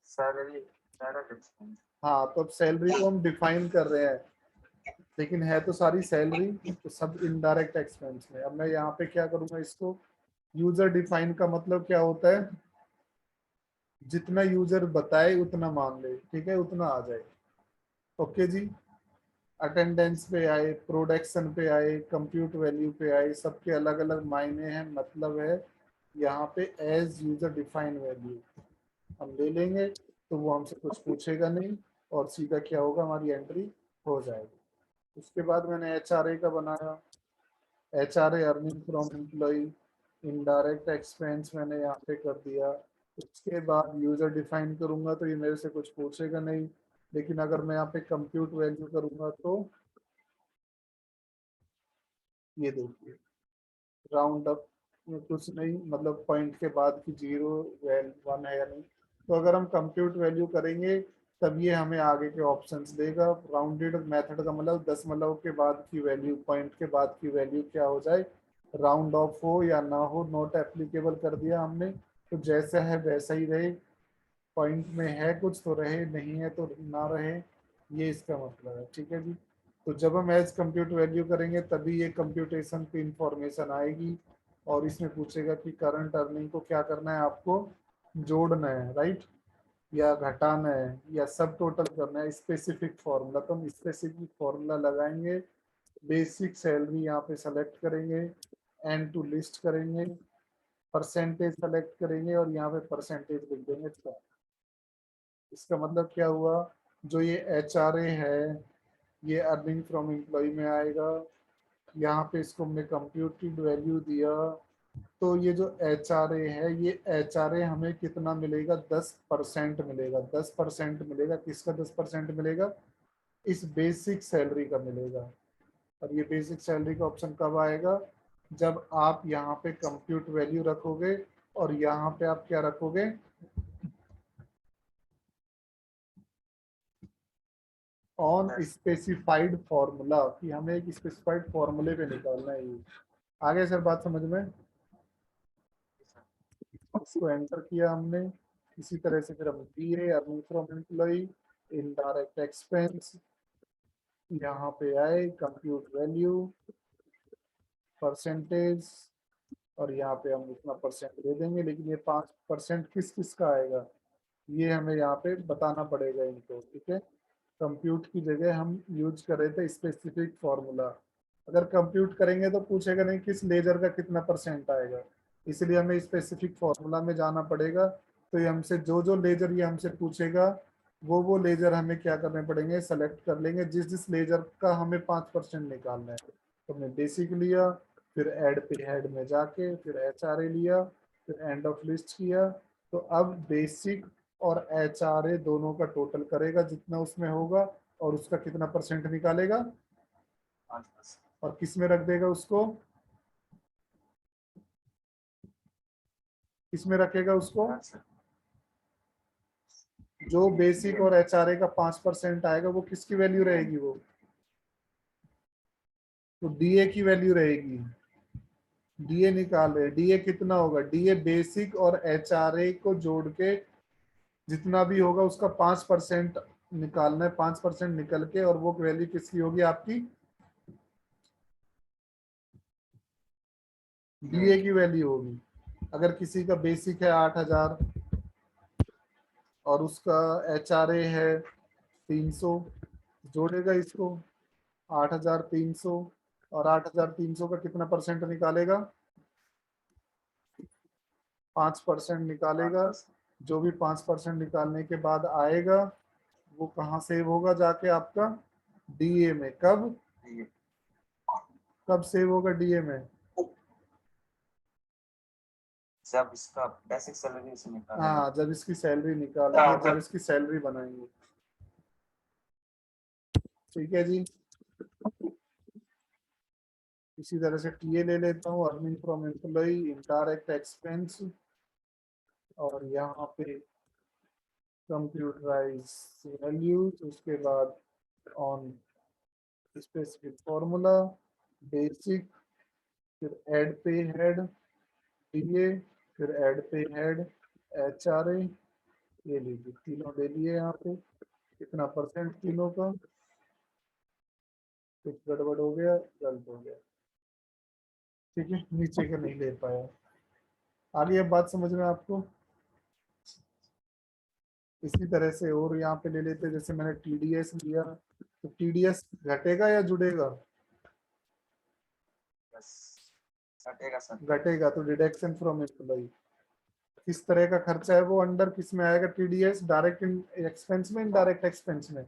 Salary direct expense. हाँ, तो अब सैलरी को हम डिफाइन कर रहे हैं, लेकिन है तो सारी सैलरी, तो सब इनडायरेक्ट एक्सपेंस में। अब मैं यहाँ पे क्या करूँगा, इसको यूजर डिफाइन का मतलब क्या होता है, जितना यूजर बताए उतना मान ले, ठीक है, उतना आ जाए। ओके जी, अटेंडेंस पे आए, प्रोडक्शन पे आए, कंप्यूट वैल्यू पे आए, सबके अलग अलग मायने हैं, मतलब है यहाँ पे एज यूजर डिफाइन वैल्यू हम ले लेंगे, तो वो हमसे कुछ पूछेगा नहीं और सीधा क्या होगा, हमारी एंट्री हो जाएगी। उसके बाद मैंने HRA का बनाया, HRA earning from employ, indirect expense मैंने यहाँ पे कर दिया। उसके बाद यूजर डिफाइन करूंगा तो ये मेरे से कुछ पूछेगा नहीं, लेकिन अगर मैं यहाँ पे कंप्यूट वैल्यू करूंगा तो ये देखिए राउंड अप में कुछ नहीं, मतलब पॉइंट के बाद की 0 1 है या नहीं। तो अगर हम कंप्यूट वैल्यू करेंगे तब ये हमें आगे के ऑप्शंस देगा। राउंडेड मेथड का मतलब दशमलव के बाद की वैल्यू, पॉइंट के बाद की वैल्यू क्या हो जाए, राउंड ऑफ हो या ना हो, नॉट एप्लीकेबल कर दिया हमने। तो जैसा है वैसा ही रहे, पॉइंट में है कुछ तो रहे, नहीं है तो ना रहे, ये इसका मतलब है। ठीक है जी, तो जब हम एज कंप्यूट वैल्यू करेंगे तभी ये कंप्यूटेशन की इंफॉर्मेशन आएगी, और इसमें पूछेगा कि करंट अर्निंग को क्या करना है, आपको जोड़ना है, राइट, या घटाना है, या सब टोटल करना है, स्पेसिफिक फॉर्मूला। तो हम स्पेसिफिक फॉर्मूला लगाएंगे, बेसिक सैलरी यहाँ पे सेलेक्ट करेंगे, एंड टू लिस्ट करेंगे, परसेंटेज सेलेक्ट करेंगे और यहाँ पे परसेंटेज लिख देंगे। इसका मतलब क्या हुआ, जो ये HRA है ये अर्निंग फ्रॉम एम्प्लॉय में आएगा। यहाँ पे इसको हमने कंप्यूटेड वैल्यू दिया, तो ये जो HRA है, ये HRA हमें कितना मिलेगा, 10% मिलेगा। 10% मिलेगा, किसका 10% मिलेगा, इस बेसिक सैलरी का मिलेगा। और ये बेसिक सैलरी का ऑप्शन कब आएगा, जब आप यहाँ पे कंप्यूट वैल्यू रखोगे और यहाँ पे आप क्या रखोगे, ऑन स्पेसिफाइड फॉर्मूला, कि हमें एक स्पेसिफाइड फॉर्मूले पे निकालना है ये। आगे सर बात समझ में? इसको एंटर किया हमने, इसी तरह से फिर हम दिए earning from employ, indirect expense, यहाँ पे आए कंप्यूट वैल्यू, परसेंटेज, और यहाँ पे हम इतना परसेंट दे देंगे। लेकिन ये 5% किस किस का आएगा, ये हमें यहाँ पे बताना पड़ेगा इनको। ठीक है, कंप्यूट की जगह हम यूज कर रहे थे स्पेसिफिक फॉर्मूला। अगर कंप्यूट करेंगे तो पूछेगा नहीं किस लेजर का कितना परसेंट आएगा, इसलिए हमें स्पेसिफिक फॉर्मूला में जाना पड़ेगा। तो ये हमसे जो जो लेजर ये हमसे पूछेगा, वो लेजर हमें क्या करने पड़ेंगे, सेलेक्ट कर लेंगे, जिस जिस लेजर का हमें 5% निकालना है। तो हमने बेसिक लिया, फिर ऐड पे हेड में जाके फिर HRA लिया, फिर एंड ऑफ लिस्ट किया। तो अब बेसिक और HRA दोनों का टोटल करेगा जितना उसमें होगा, और उसका कितना परसेंट निकालेगा, 5%। और किस में रख देगा उसको, किस में रखेगा उसको, जो बेसिक और HRA का 5% आएगा वो किसकी वैल्यू रहेगी, वो तो DA की वैल्यू रहेगी। DA निकाल रहे, DA कितना होगा, DA बेसिक और HRA को जोड़ के जितना भी होगा उसका 5% निकालना है। 5% निकल के, और वो वैल्यू किसकी होगी, आपकी DA की वैल्यू होगी। अगर किसी का बेसिक है 8,000 और उसका HRA है 300, जोड़ेगा इसको 8,300, और 8,300 का कितना परसेंट निकालेगा, 5% निकालेगा। जो भी 5% निकालने के बाद आएगा वो कहाँ सेव होगा, जाके आपका DA में। कब कब सेव होगा DA में, जब इसका बेसिक सैलरी से निकालेंगे। हाँ, जब इसकी सैलरी निकालेंगे, जब इसकी सैलरी बनाएंगे। ठीक है जी, इसी तरह से TA ले लेता हूँ, earning from employ, indirect expense, और यहाँ पे कंप्यूटराइज वैल्यूज, उसके बाद ऑन स्पेसिफिक फॉर्मूला, बेसिक, फिर ऐड पे हेड डीए, फिर ऐड पे हेड एचआरए, ये लीजिए तीनों ले लिए यहाँ पे। कितना परसेंट तीनों का, कुछ गड़बड़ हो गया, गलत हो गया, ठीक है, नीचे का नहीं ले पाया। आगे अब बात समझ में आपको। इसी तरह से और यहाँ पे ले लेते, जैसे मैंने टीडीएस लिया, तो टीडीएस घटेगा या जुड़ेगा? यस, घटेगा सर। घटेगा, तो डिडक्शन फ्रॉम एम्प्लॉय। किस तरह का खर्चा है वो अंडर किस में आएगा? टीडीएस डायरेक्ट एक्सपेंस में, इनडायरेक्ट एक्सपेंस में?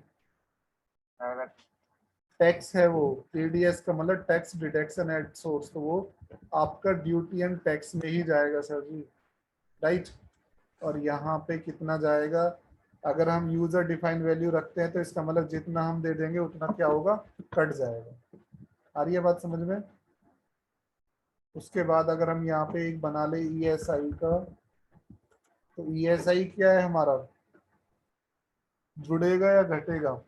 डायरेक्ट। टैक्स है वो। टीडीएस का मतलब टैक्स डिडक्शन एट सोर्स, तो वो आपका ड्यूटी एंड टैक्स में ही जाएगा सर जी, राइट। और यहाँ पे कितना जाएगा? अगर हम यूजर डिफाइंड वैल्यू रखते हैं तो इसका मतलब जितना हम दे देंगे उतना क्या होगा? कट जाएगा। आ रही है बात समझ में? उसके बाद अगर हम यहाँ पे एक बना ले ईएसआई का, तो ईएसआई क्या है हमारा? जुड़ेगा या घटेगा?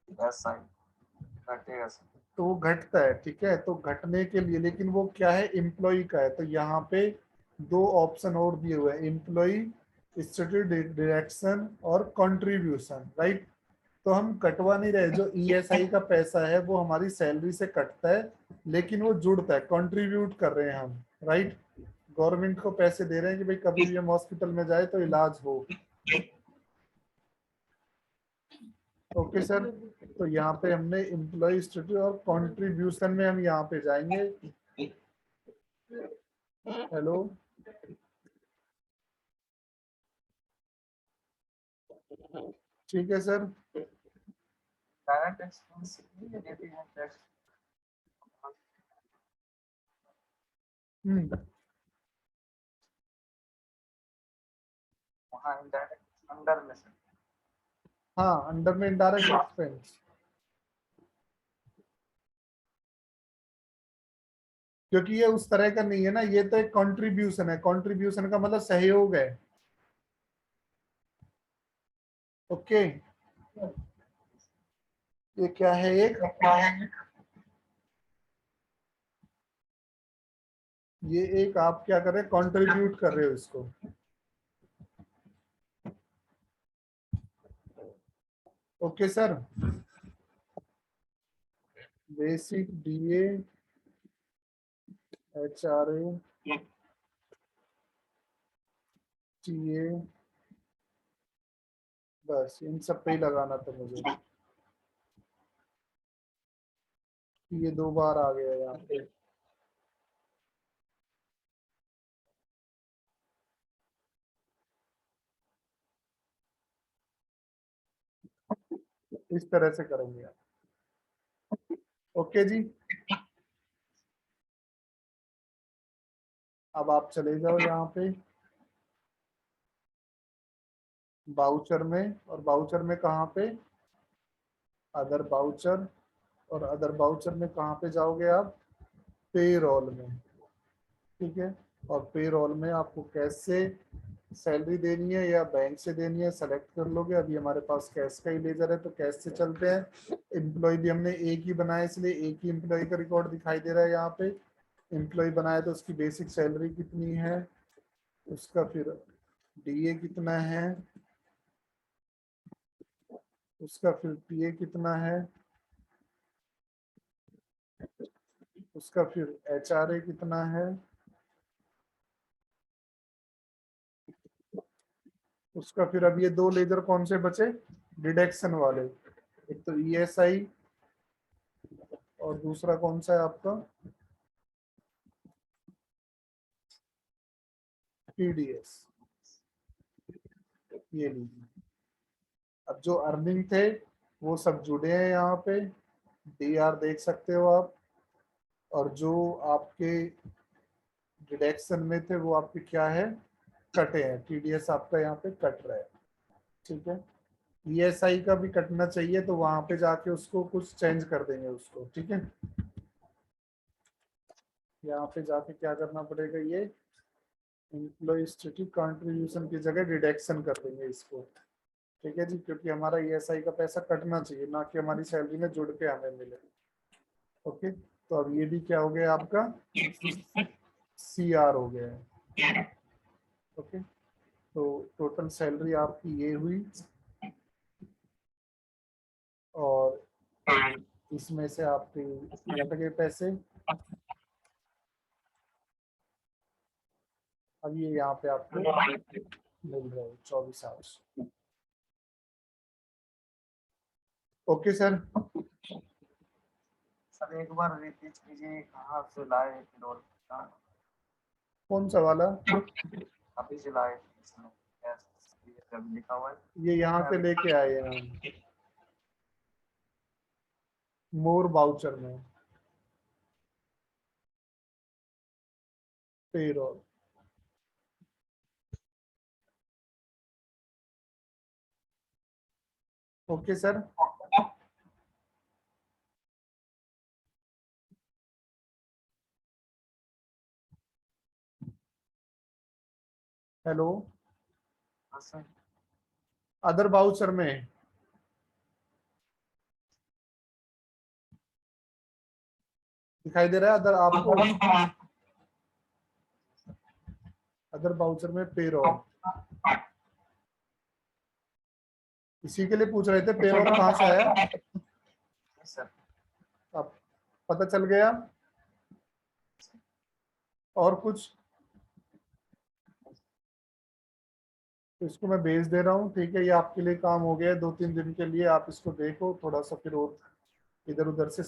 यस सर, घटेगा सर। तो वो घटता है, ठीक है। तो घटने के लिए, लेकिन वो क्या है? एम्प्लॉय का है। तो यहाँ पे दो ऑप्शन और दिए हुए हैं, एम्प्लॉय स्टैट्यूटरी डिडक्शन और कंट्रीब्यूशन, राइट। तो हम कटवा नहीं रहे, जो ईएसआई का पैसा है वो हमारी सैलरी से कटता है, लेकिन वो जुड़ता है, कंट्रीब्यूट कर रहे हैं हम, राइट। गवर्नमेंट को पैसे दे रहे हैं कि भाई कभी भी हम हॉस्पिटल में जाए तो इलाज हो। Okay sir. तो यहाँ पे हमने एम्प्लॉय स्टैट्यूटरी और कंट्रीब्यूशन में हम यहाँ पे जाएंगे। हेलो, ठीक है सर। डायरेक्ट एक्सपेंस ये देते हैं टैक्स। वहाँ इनडायरेक्ट अंडर में सर। हाँ, अंडर में इनडायरेक्ट एक्सपेंस, क्योंकि ये उस तरह का नहीं है ना, ये तो एक कंट्रीब्यूशन है। कंट्रीब्यूशन का मतलब सहयोग है। ओके, ये क्या है? एक, ये एक आप क्या कर रहे हैं? कंट्रीब्यूट कर रहे हो इसको। Okay sir. Basic DA HRA TA, बस इन सब पे ही लगाना था मुझे। ये दो बार आ गया यहाँ पे। इस तरह से करेंगे आप। ओके जी, अब आप चले जाओ यहाँ पे बाउचर में, और बाउचर में कहाँ पे? अदर बाउचर, और अदर बाउचर में कहाँ पे जाओगे आप? पे रोल में, ठीक है। और पे रोल में आपको कैश से सैलरी देनी है या बैंक से देनी है, सेलेक्ट कर लोगे। अभी हमारे पास कैश का ही लेजर है तो कैश से चलते हैं। एम्प्लॉय भी हमने एक ही बनाया, इसलिए एक ही एम्प्लॉय का रिकॉर्ड दिखाई दे रहा है यहाँ पे। एम्प्लॉय बनाया तो उसकी बेसिक सैलरी कितनी है, उसका फिर डीए कितना है, उसका फिर पीए कितना है, उसका फिर एचआरए कितना है, उसका फिर अब ये दो लेजर कौन से बचे? डिडक्शन वाले। एक तो ईएसआई और दूसरा कौन सा है आपका? टीडीएस। ये लीजिए, अब जो अर्निंग थे वो सब जुड़े हैं यहाँ पे, डीआर देख सकते हो आप। और जो आपके डिडक्शन में थे वो आपके क्या है? कटे हैं। टीडीएस आपका यहाँ पे कट रहा है, ठीक है। ईएसआई का भी कटना चाहिए, तो वहां पे जाके उसको कुछ चेंज कर देंगे उसको, ठीक है। यहाँ पे जाके क्या करना पड़ेगा? ये एम्प्लॉय स्टैट्यूट कंट्रीब्यूशन की जगह डिडक्शन कर देंगे इसको, ठीक है जी, क्योंकि हमारा ईएसआई का पैसा कटना चाहिए, ना कि हमारी सैलरी में जुड़ के हमें मिले। ओके, तो अब ये भी क्या हो गया आपका सीआर हो गया है। ओके, तो टोटल सैलरी आपकी ये हुई, और इसमें से आपके कट गए पैसे। अब ये यहाँ पे आपको मिल रहा है 24 आवर्स। ओके सर, सर एक बार रिपीट कीजिए, कहाँ से लाए पेरोल? कौन सा वाला? अभी से लाए इसमें जब लिखा हुआ है। ये यहाँ से लेके आए हैं हम, मोर वाउचर में पेरोल। ओके सर, हेलो, हाँ सर। अदर वाउचर में दिखाई दे रहा है अदर आपको? अदर वाउचर में पेरोल, इसी के लिए पूछ रहे थे पेरोल कहाँ से आया। Yes sir. अब पता चल गया। और कुछ? तो इसको मैं भेज दे रहा हूँ, ठीक है, ये आपके लिए काम हो गया है 2-3 दिन के लिए, आप इसको देखो थोड़ा सा, फिर और इधर उधर से